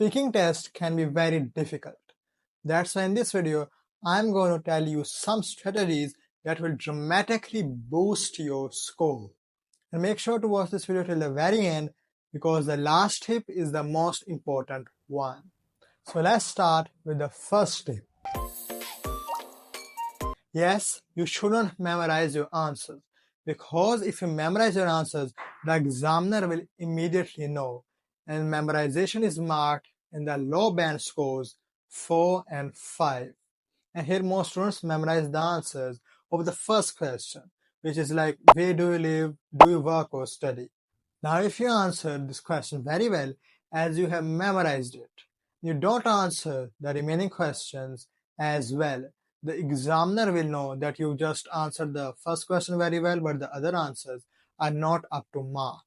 speaking test can be very difficult. That's why in this video, I'm going to tell you some strategies that will dramatically boost your score. And make sure to watch this video till the very end because the last tip is the most important one. So let's start with the first tip. Yes, you shouldn't memorize your answers because if you memorize your answers, the examiner will immediately know, and memorization is marked in the low band scores 4 and 5. And here most students memorize the answers of the first question, which is like, where do you live, do you work or study? Now if you answer this question very well as you have memorized it, you don't answer the remaining questions as well, the examiner will know that you just answered the first question very well but the other answers are not up to mark.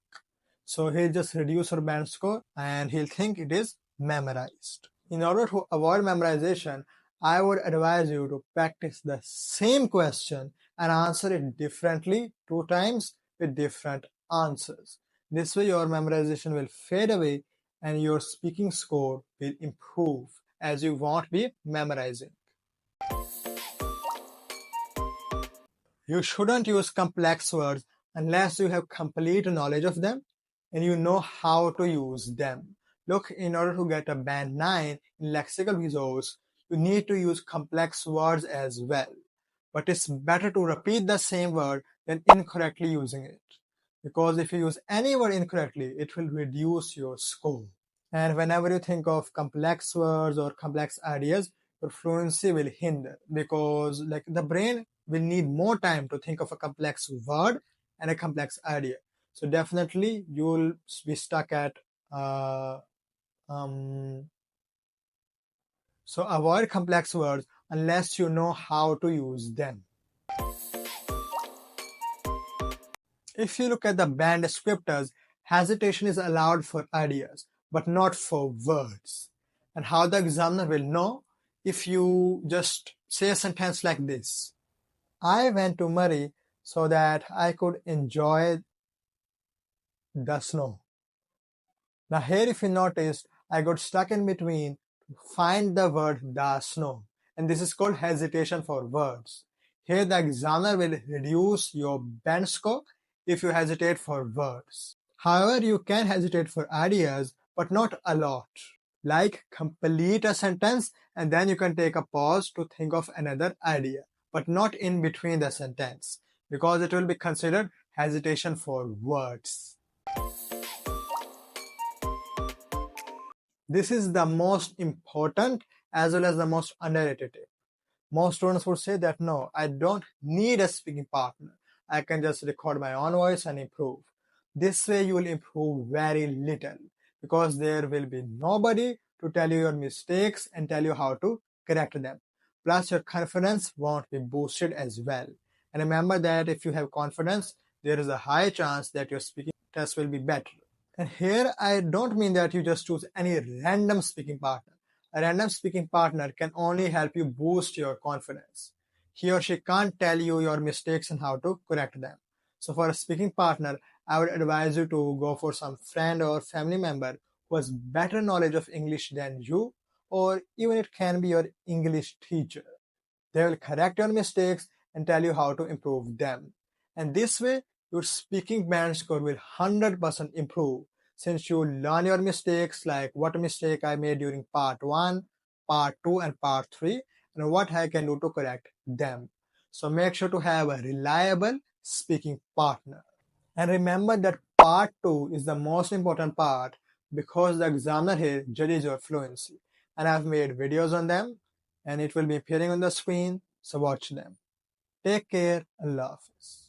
So he'll just reduce your band score and he'll think it is memorized. In order to avoid memorization, I would advise you to practice the same question and answer it differently 2 times with different answers. This way your memorization will fade away and your speaking score will improve as you won't be memorizing. You shouldn't use complex words unless you have complete knowledge of them and you know how to use them. Look, in order to get a band 9 in lexical resource, you need to use complex words as well. But it's better to repeat the same word than incorrectly using it. Because if you use any word incorrectly, it will reduce your score. And whenever you think of complex words or complex ideas, your fluency will hinder because like the brain will need more time to think of a complex word and a complex idea. So definitely you will be stuck at so avoid complex words unless you know how to use them. If you look at the band descriptors, hesitation is allowed for ideas, but not for words. And how the examiner will know? If you just say a sentence like this. I went to Murray so that I could enjoy the snow. Now here if you noticed, I got stuck in between to find the word the snow. And this is called hesitation for words. Here the examiner will reduce your band score if you hesitate for words. However, you can hesitate for ideas, but not a lot. Like complete a sentence and then you can take a pause to think of another idea, but not in between the sentence, because it will be considered hesitation for words. This is the most important as well as the most underrated tip. Most students would say that no, I don't need a speaking partner. I can just record my own voice and improve. This way you will improve very little because there will be nobody to tell you your mistakes and tell you how to correct them. Plus your confidence won't be boosted as well. And remember that if you have confidence, there is a high chance that your speaking test will be better. And here I don't mean that you just choose any random speaking partner. A random speaking partner can only help you boost your confidence. He or she can't tell you your mistakes and how to correct them. So for a speaking partner, I would advise you to go for some friend or family member who has better knowledge of English than you, or even it can be your English teacher. They will correct your mistakes and tell you how to improve them. And this way, your speaking band score will 100% improve since you learn your mistakes, like what mistake I made during part 1, part 2 and part 3 and what I can do to correct them. So make sure to have a reliable speaking partner. And remember that part 2 is the most important part because the examiner here judges your fluency. And I've made videos on them and it will be appearing on the screen, so watch them. Take care. Allah Hafiz.